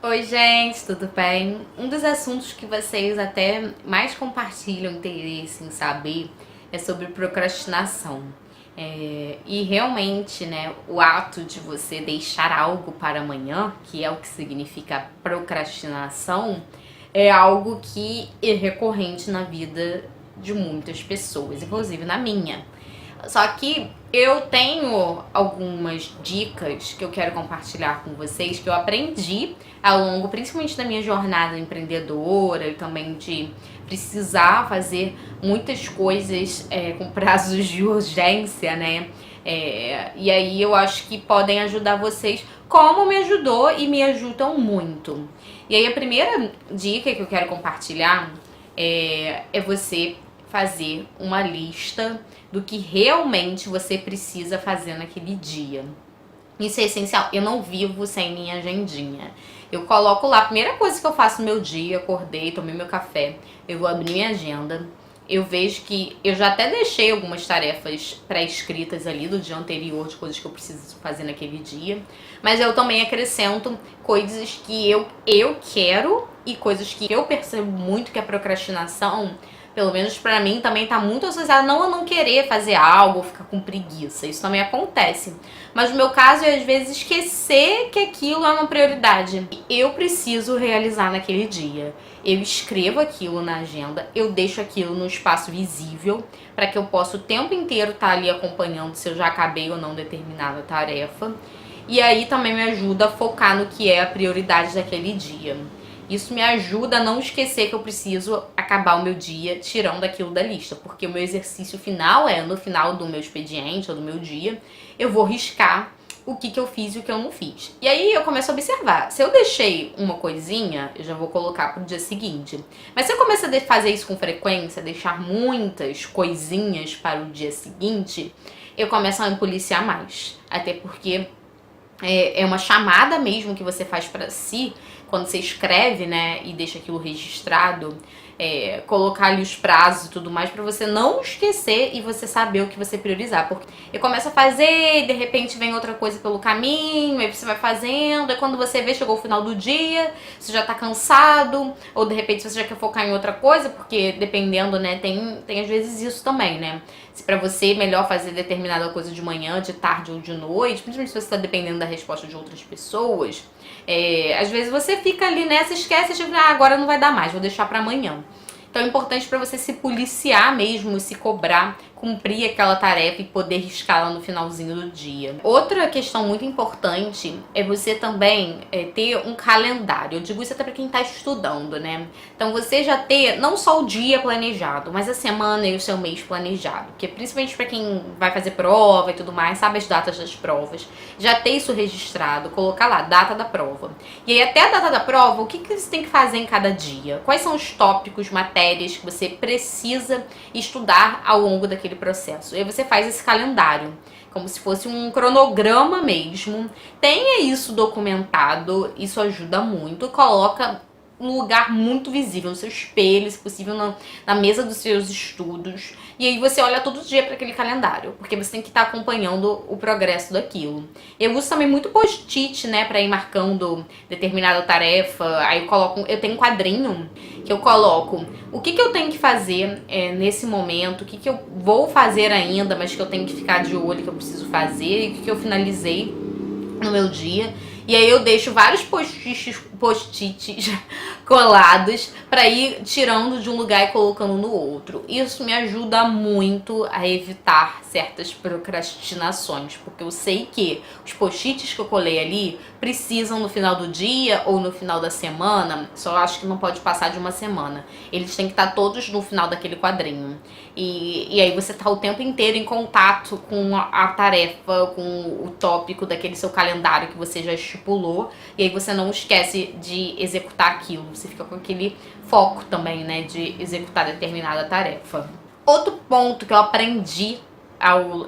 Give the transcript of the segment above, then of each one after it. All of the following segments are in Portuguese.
Oi, gente, tudo bem? Um dos assuntos que vocês até mais compartilham interesse em saber é sobre procrastinação. E realmente, né, o ato de você deixar algo para amanhã, que é o que significa procrastinação, é algo que é recorrente na vida de muitas pessoas, inclusive na minha. Só que eu tenho algumas dicas que eu quero compartilhar com vocês que eu aprendi ao longo, principalmente da minha jornada empreendedora e também de precisar fazer muitas coisas com prazos de urgência, né? E aí eu acho que podem ajudar vocês, como me ajudou e me ajudam muito. E aí a primeira dica que eu quero compartilhar é você fazer uma lista do que realmente você precisa fazer naquele dia. Isso é essencial. Eu não vivo sem minha agendinha. Eu coloco lá, a primeira coisa que eu faço no meu dia, acordei, tomei meu café, eu vou abrir minha agenda. Eu vejo que eu já até deixei algumas tarefas pré-escritas ali do dia anterior, de coisas que eu preciso fazer naquele dia. Mas eu também acrescento coisas que eu quero e coisas que eu percebo muito que a procrastinação, pelo menos pra mim, também tá muito associada não a não querer fazer algo ou ficar com preguiça. Isso também acontece. Mas no meu caso é às vezes esquecer que aquilo é uma prioridade. Eu preciso realizar naquele dia. Eu escrevo aquilo na agenda, eu deixo aquilo no espaço visível para que eu possa o tempo inteiro estar ali acompanhando se eu já acabei ou não determinada tarefa. E aí também me ajuda a focar no que é a prioridade daquele dia. Isso me ajuda a não esquecer que eu preciso acabar o meu dia tirando aquilo da lista, porque o meu exercício final é, no final do meu expediente ou do meu dia, eu vou riscar o que eu fiz e o que eu não fiz. E aí eu começo a observar. Se eu deixei uma coisinha, eu já vou colocar pro dia seguinte. Mas se eu começar a fazer isso com frequência, deixar muitas coisinhas para o dia seguinte, eu começo a me policiar mais. Até porque é uma chamada mesmo que você faz pra si quando você escreve, né, e deixa aquilo registrado, colocar ali os prazos e tudo mais pra você não esquecer e você saber o que você priorizar. Porque eu começo a fazer e de repente vem outra coisa pelo caminho, aí você vai fazendo, aí quando você vê, chegou o final do dia, você já tá cansado, ou de repente você já quer focar em outra coisa, porque dependendo, né, tem às vezes isso também, né. Se pra você é melhor fazer determinada coisa de manhã, de tarde ou de noite, principalmente se você tá dependendo da resposta de outras pessoas, às vezes você fica ali nessa, esquece, tipo, agora não vai dar mais, vou deixar pra amanhã. Então é importante pra você se policiar mesmo, se cobrar, cumprir aquela tarefa e poder riscar lá no finalzinho do dia. Outra questão muito importante é você também ter um calendário. Eu digo isso até pra quem tá estudando, né? Então você já ter não só o dia planejado, mas a semana e o seu mês planejado. Porque principalmente pra quem vai fazer prova e tudo mais, sabe as datas das provas. Já ter isso registrado, colocar lá, data da prova. E aí até a data da prova, o que você tem que fazer em cada dia? Quais são os tópicos, matérias que você precisa estudar ao longo daquele processo. E aí você faz esse calendário, como se fosse um cronograma mesmo. Tenha isso documentado, isso ajuda muito. Coloca num lugar muito visível, no seu espelho, se possível na mesa dos seus estudos. E aí você olha todo dia para aquele calendário, porque você tem que estar acompanhando o progresso daquilo. Eu uso também muito post-it, né, para ir marcando determinada tarefa. Aí eu tenho um quadrinho que eu coloco o que eu tenho que fazer nesse momento, o que eu vou fazer ainda, mas que eu tenho que ficar de olho, que eu preciso fazer, e o que eu finalizei no meu dia. E aí eu deixo vários post-its colados para ir tirando de um lugar e colocando no outro. Isso me ajuda muito a evitar certas procrastinações, porque eu sei que os post-its que eu colei ali precisam no final do dia ou no final da semana, só acho que não pode passar de uma semana. Eles têm que estar todos no final daquele quadrinho. E aí você tá o tempo inteiro em contato com a tarefa, com o tópico daquele seu calendário que você já estipulou, e aí você não esquece de executar aquilo, você fica com aquele foco também, né, de executar determinada tarefa. Outro ponto que eu aprendi,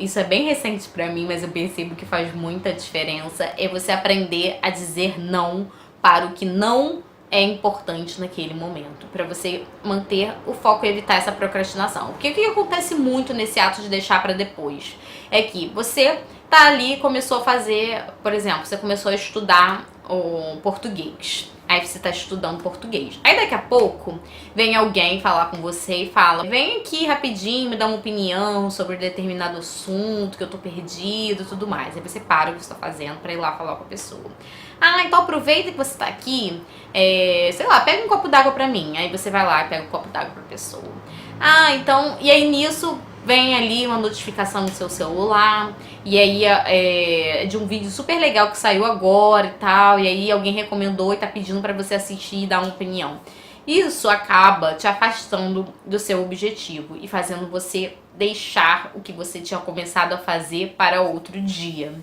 isso é bem recente pra mim, mas eu percebo que faz muita diferença, é você aprender a dizer não para o que não é importante naquele momento, para você manter o foco e evitar essa procrastinação. O que acontece muito nesse ato de deixar para depois é que você tá ali, começou a fazer, por exemplo, você começou a estudar o português. Aí você tá estudando português. Aí daqui a pouco vem alguém falar com você e fala: vem aqui rapidinho, me dá uma opinião sobre determinado assunto, que eu tô perdido e tudo mais. Aí você para o que você tá fazendo pra ir lá falar com a pessoa. Ah, então aproveita que você tá aqui, sei lá, pega um copo d'água pra mim. Aí você vai lá e pega um copo d'água pra pessoa. Ah, então, e aí nisso vem ali uma notificação no seu celular, e aí de um vídeo super legal que saiu agora e tal, e aí alguém recomendou e tá pedindo pra você assistir e dar uma opinião. Isso acaba te afastando do seu objetivo e fazendo você deixar o que você tinha começado a fazer para outro dia.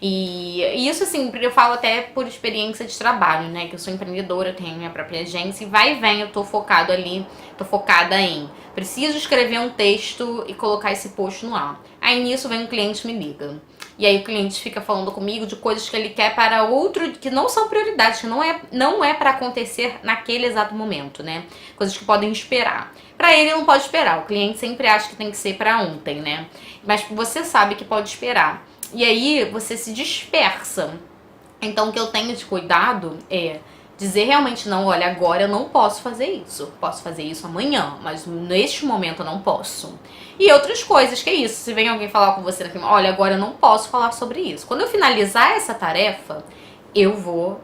E isso, assim, eu falo até por experiência de trabalho, né? Que eu sou empreendedora, eu tenho minha própria agência e vai e vem, eu tô focado ali, tô focada em preciso escrever um texto e colocar esse post no ar. Aí nisso vem um cliente e me liga. E aí o cliente fica falando comigo de coisas que ele quer para outro, que não são prioridades, que não é para acontecer naquele exato momento, né? Coisas que podem esperar. Para ele não pode esperar, o cliente sempre acha que tem que ser para ontem, né? Mas você sabe que pode esperar. E aí você se dispersa. Então o que eu tenho de cuidado é dizer realmente não, olha, agora eu não posso fazer isso. Posso fazer isso amanhã, mas neste momento eu não posso. E outras coisas, que é isso. Se vem alguém falar com você, olha, agora eu não posso falar sobre isso. Quando eu finalizar essa tarefa, eu vou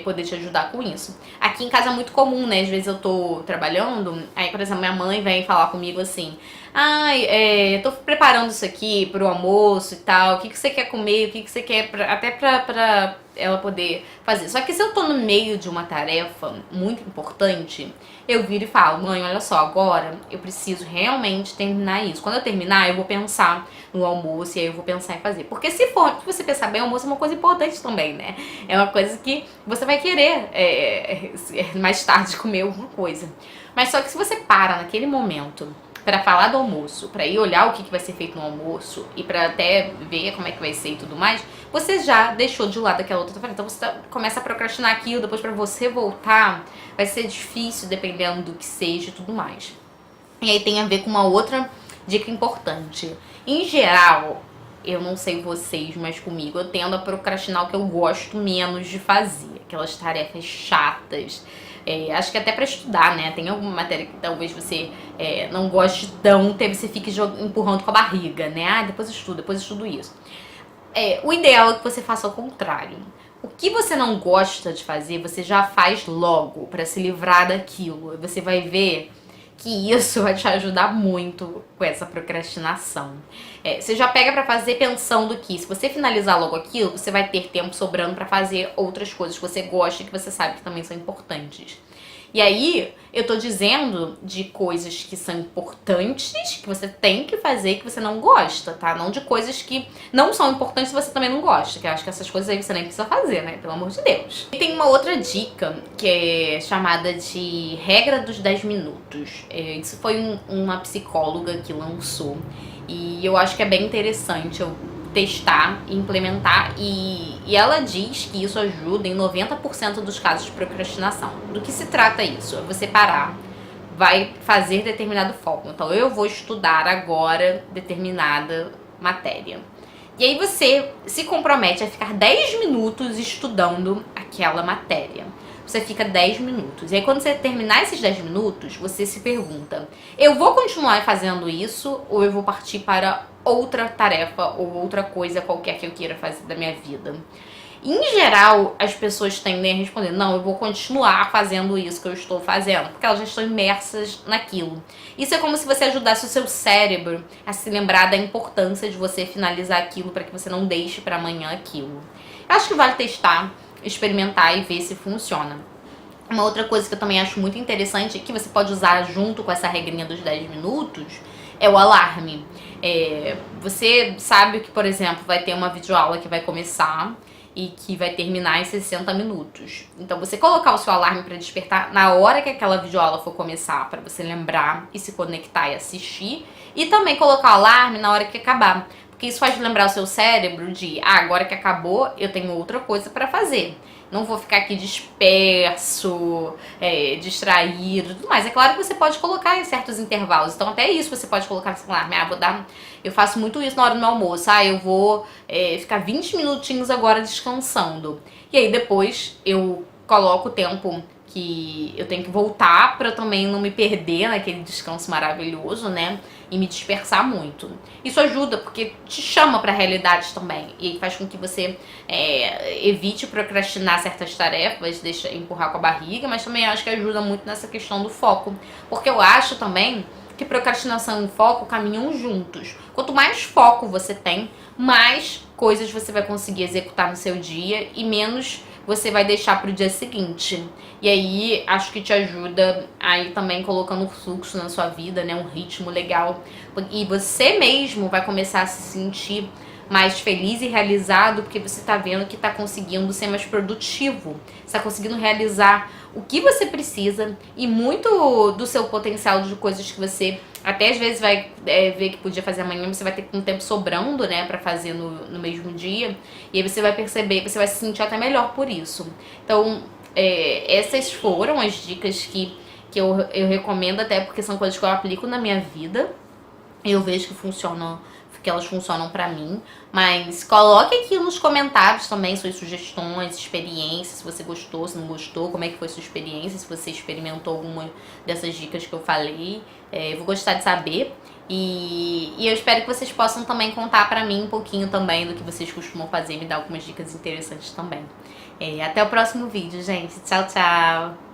poder te ajudar com isso. Aqui em casa é muito comum, né? Às vezes eu tô trabalhando, aí, por exemplo, minha mãe vem falar comigo assim: ai, tô preparando isso aqui pro almoço e tal, o que você quer comer, o que você quer, até pra ela poder fazer. Só que se eu tô no meio de uma tarefa muito importante, eu viro e falo: mãe, olha só, agora eu preciso realmente terminar isso. Quando eu terminar, eu vou pensar no almoço e aí eu vou pensar em fazer. Porque se você pensar bem, o almoço é uma coisa importante também, né? É uma coisa que você vai querer mais tarde comer alguma coisa. Mas só que se você para naquele momento pra falar do almoço, pra ir olhar o que vai ser feito no almoço e pra até ver como é que vai ser e tudo mais, você já deixou de lado aquela outra tarefa. Então você começa a procrastinar aquilo, depois pra você voltar vai ser difícil dependendo do que seja e tudo mais. E aí tem a ver com uma outra dica importante. Em geral, eu não sei vocês, mas comigo eu tendo a procrastinar o que eu gosto menos de fazer. Aquelas tarefas chatas. Acho que até pra estudar, né? Tem alguma matéria que talvez você não goste tanto, aí você fique empurrando com a barriga, né? Ah, depois eu estudo isso. O ideal é que você faça ao contrário. O que você não gosta de fazer, você já faz logo pra se livrar daquilo. Você vai ver que isso vai te ajudar muito com essa procrastinação. Você já pega pra fazer pensando que se você finalizar logo aquilo, você vai ter tempo sobrando pra fazer outras coisas que você gosta e que você sabe que também são importantes. E aí, eu tô dizendo de coisas que são importantes, que você tem que fazer e que você não gosta, tá? Não de coisas que não são importantes e você também não gosta, que eu acho que essas coisas aí você nem precisa fazer, né? Pelo amor de Deus. E tem uma outra dica, que é chamada de regra dos 10 minutos. Isso foi uma psicóloga que lançou. E eu acho que é bem interessante eu testar e implementar, e ela diz que isso ajuda em 90% dos casos de procrastinação. Do que se trata isso? É você parar, vai fazer determinado foco. Então, eu vou estudar agora determinada matéria. E aí você se compromete a ficar 10 minutos estudando aquela matéria. Você fica 10 minutos. E aí quando você terminar esses 10 minutos, você se pergunta: eu vou continuar fazendo isso ou eu vou partir para outra tarefa ou outra coisa qualquer que eu queira fazer da minha vida? Em geral, as pessoas tendem a responder: não, eu vou continuar fazendo isso que eu estou fazendo, porque elas já estão imersas naquilo. Isso é como se você ajudasse o seu cérebro a se lembrar da importância de você finalizar aquilo para que você não deixe para amanhã aquilo. Eu acho que vale testar, experimentar e ver se funciona. Uma outra coisa que eu também acho muito interessante, que você pode usar junto com essa regrinha dos 10 minutos, é o alarme. Você sabe que, por exemplo, vai ter uma videoaula que vai começar e que vai terminar em 60 minutos. Então você colocar o seu alarme para despertar na hora que aquela videoaula for começar, para você lembrar e se conectar e assistir, e também colocar o alarme na hora que acabar. Porque isso faz lembrar o seu cérebro de: agora que acabou, eu tenho outra coisa para fazer. Não vou ficar aqui disperso, distraído e tudo mais. É claro que você pode colocar em certos intervalos. Então até isso você pode colocar no celular. Eu faço muito isso na hora do meu almoço. Eu vou ficar 20 minutinhos agora descansando. E aí depois eu coloco o tempo que eu tenho que voltar pra também não me perder naquele descanso maravilhoso, né? E me dispersar muito. Isso ajuda porque te chama pra realidade também. E faz com que você evite procrastinar certas tarefas, deixa empurrar com a barriga, mas também acho que ajuda muito nessa questão do foco. Porque eu acho também que procrastinação e foco caminham juntos. Quanto mais foco você tem, mais coisas você vai conseguir executar no seu dia e menos você vai deixar pro dia seguinte. E aí, acho que te ajuda aí também colocando um fluxo na sua vida, né? Um ritmo legal. E você mesmo vai começar a se sentir mais feliz e realizado porque você tá vendo que tá conseguindo ser mais produtivo. Você tá conseguindo realizar o que você precisa e muito do seu potencial de coisas que você até às vezes vai ver que podia fazer amanhã, você vai ter um tempo sobrando, né, pra fazer no mesmo dia. E aí você vai perceber, você vai se sentir até melhor por isso. Então, essas foram as dicas que eu recomendo, até porque são coisas que eu aplico na minha vida. Eu vejo que elas funcionam pra mim. Mas coloque aqui nos comentários também suas sugestões, experiências, se você gostou, se não gostou, como é que foi sua experiência, se você experimentou alguma dessas dicas que eu falei. Eu vou gostar de saber. E eu espero que vocês possam também contar pra mim um pouquinho também do que vocês costumam fazer e me dar algumas dicas interessantes também. Até o próximo vídeo, gente. Tchau, tchau!